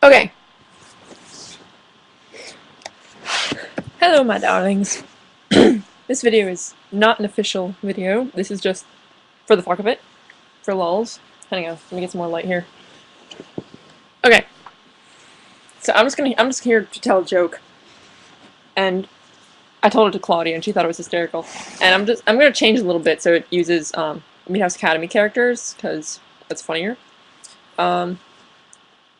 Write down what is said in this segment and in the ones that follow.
Okay. Hello, my darlings. This video is not an official video. This is just for the fuck of it. For lulz. Hang on, let me get some more light here. Okay. So I'm just here to tell a joke. And I told it to Claudia and she thought it was hysterical. And I'm gonna change a little bit so it uses MHAO's Academy characters, because that's funnier.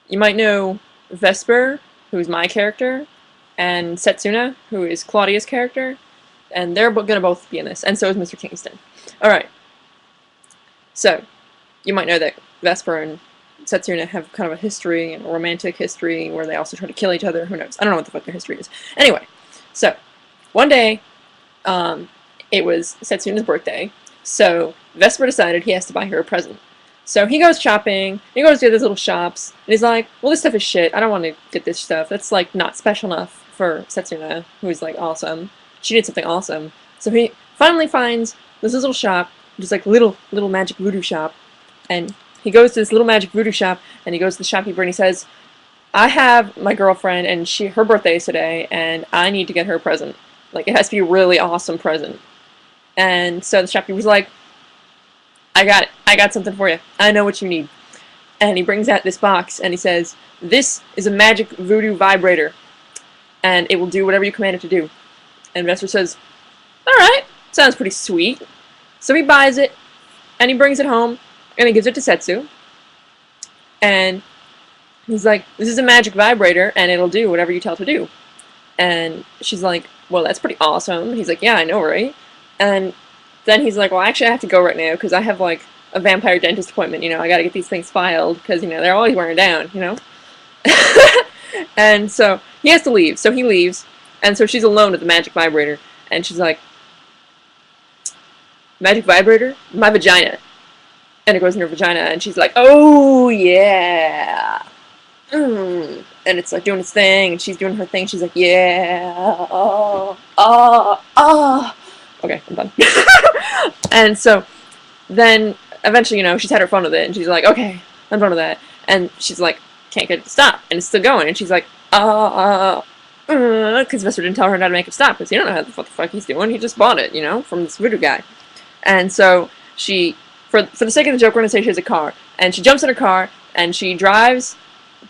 You might know Vesper, who's my character, and Setsuna, who is Claudia's character, and they're gonna both be in this, and so is Mr. Kingston. Alright. So, you might know that Vesper and Setsuna have kind of a history, a romantic history, where they also try to kill each other. Who knows? I don't know what the fuck their history is. Anyway, so, one day, it was Setsuna's birthday, so Vesper decided he has to buy her a present. So he goes shopping, he goes to these little shops, and he's like, well, this stuff is shit, I don't want to get this stuff, that's like not special enough for Setsuna, who's like awesome. She did something awesome. So he finally finds this little shop, just like little magic voodoo shop, and he goes to this little magic voodoo shop, and he goes to the shopkeeper and he says, I have my girlfriend, and her birthday is today, and I need to get her a present. Like, it has to be a really awesome present. And so the shopkeeper's like, I got it. I got something for you. I know what you need. And he brings out this box and he says, this is a magic voodoo vibrator. And it will do whatever you command it to do. And Vesper says, alright, sounds pretty sweet. So he buys it and he brings it home and he gives it to Setsu. And he's like, this is a magic vibrator and it'll do whatever you tell it to do. And she's like, well, that's pretty awesome. He's like, yeah, I know, right? And then he's like, well, actually, I have to go right now because I have, like, a vampire dentist appointment, you know. I gotta get these things filed because, you know, they're always wearing down, you know. And so he has to leave. So he leaves. And so she's alone with the magic vibrator. And she's like, magic vibrator? My vagina. And it goes in her vagina. And she's like, oh, yeah. And it's, like, doing its thing. And she's doing her thing. She's like, yeah. Okay, I'm done. And so then eventually, you know, she's had her fun with it and she's like, okay, I'm done with that. And she's like, can't get it to stop. And it's still going. And she's like, because Vesper didn't tell her how to make it stop because he don't know what the fuck he's doing. He just bought it, you know, from this voodoo guy. And so she, for the sake of the joke, we're going to say she has a car. And she jumps in her car and she drives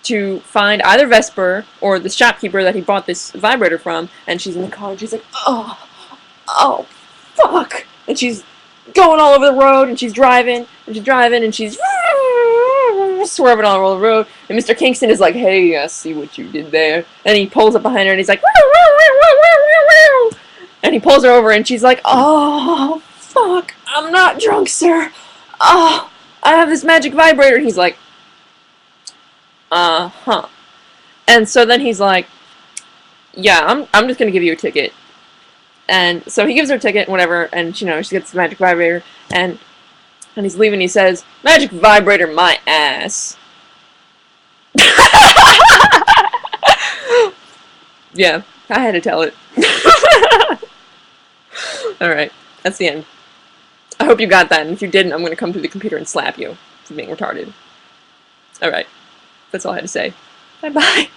to find either Vesper or the shopkeeper that he bought this vibrator from. And she's in the car and she's like, oh, fuck! And she's going all over the road, and she's driving, and she's swerving all over the road, and Mr. Kingston is like, hey, I see what you did there, and he pulls up behind her, and he's like, and he pulls her over, and she's like, oh, fuck, I'm not drunk, sir, oh, I have this magic vibrator, and he's like, uh-huh, and so then he's like, yeah, I'm just gonna give you a ticket. And so he gives her a ticket and whatever, and you know, she gets the magic vibrator, and he's leaving, he says, magic vibrator my ass. Yeah, I had to tell it. Alright, that's the end. I hope you got that, and if you didn't, I'm gonna come through the computer and slap you for being retarded. Alright, that's all I had to say. Bye-bye.